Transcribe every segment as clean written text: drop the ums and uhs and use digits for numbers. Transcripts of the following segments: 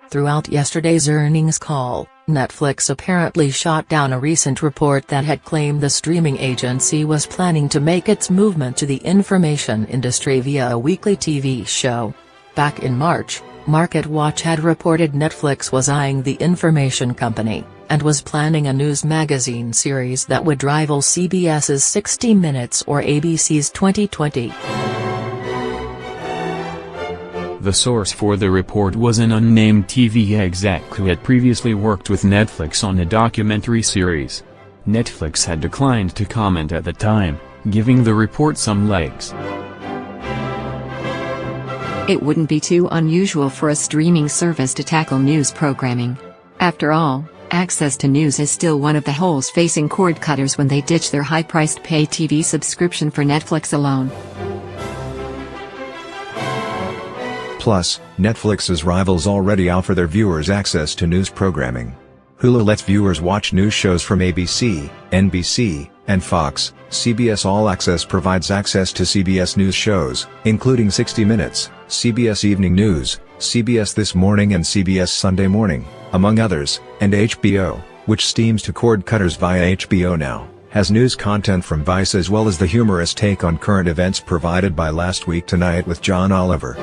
Throughout yesterday's earnings call, Netflix apparently shot down a recent report that had claimed the streaming agency was planning to make its movement to the information industry via a weekly TV show. Back in March, MarketWatch had reported Netflix was eyeing the information company, and was planning a news magazine series that would rival CBS's 60 Minutes or ABC's 2020. The source for the report was an unnamed TV exec who had previously worked with Netflix on a documentary series. Netflix had declined to comment at the time, giving the report some legs. It wouldn't be too unusual for a streaming service to tackle news programming. After all, access to news is still one of the holes facing cord cutters when they ditch their high-priced pay TV subscription for Netflix alone. Plus, Netflix's rivals already offer their viewers access to news programming. Hulu lets viewers watch news shows from ABC, NBC, and Fox. CBS All Access provides access to CBS News shows, including 60 Minutes, CBS Evening News, CBS This Morning and CBS Sunday Morning, among others, and HBO, which steams to cord cutters via HBO Now, has news content from Vice as well as the humorous take on current events provided by Last Week Tonight with John Oliver.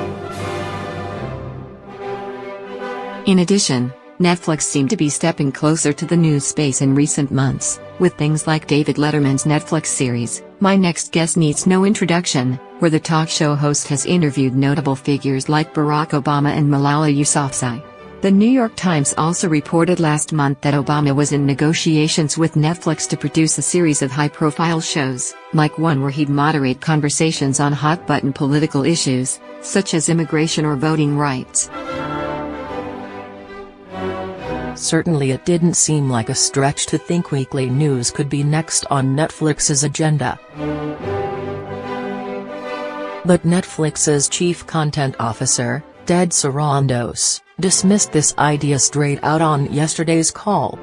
In addition, Netflix seemed to be stepping closer to the news space in recent months, with things like David Letterman's Netflix series, My Next Guest Needs No Introduction, where the talk show host has interviewed notable figures like Barack Obama and Malala Yousafzai. The New York Times also reported last month that Obama was in negotiations with Netflix to produce a series of high-profile shows, like one where he'd moderate conversations on hot-button political issues, such as immigration or voting rights. Certainly it didn't seem like a stretch to think weekly news could be next on Netflix's agenda. But Netflix's chief content officer, Ted Sarandos, dismissed this idea straight out on yesterday's call.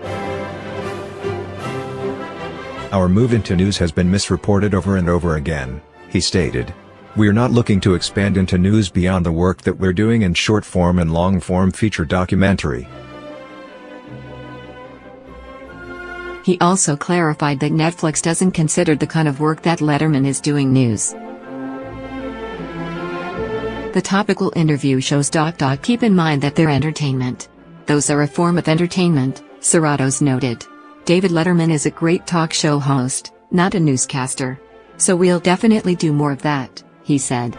Our move into news has been misreported over and over again, he stated. We're not looking to expand into news beyond the work that we're doing in short-form and long-form feature documentary. He also clarified that Netflix doesn't consider the kind of work that Letterman is doing news. The topical interview shows. Keep in mind that they're entertainment. Those are a form of entertainment, Sarandos noted. David Letterman is a great talk show host, not a newscaster. So we'll definitely do more of that, he said.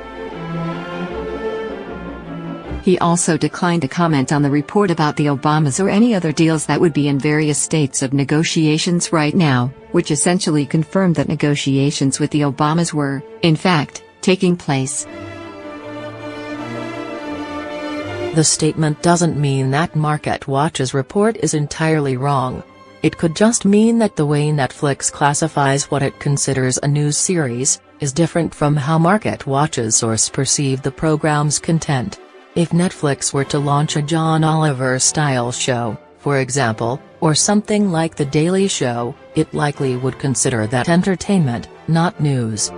He also declined to comment on the report about the Obamas or any other deals that would be in various states of negotiations right now, which essentially confirmed that negotiations with the Obamas were, in fact, taking place. The statement doesn't mean that MarketWatch's report is entirely wrong. It could just mean that the way Netflix classifies what it considers a news series is different from how MarketWatch's source perceived the program's content. If Netflix were to launch a John Oliver-style show, for example, or something like The Daily Show, it likely would consider that entertainment, not news.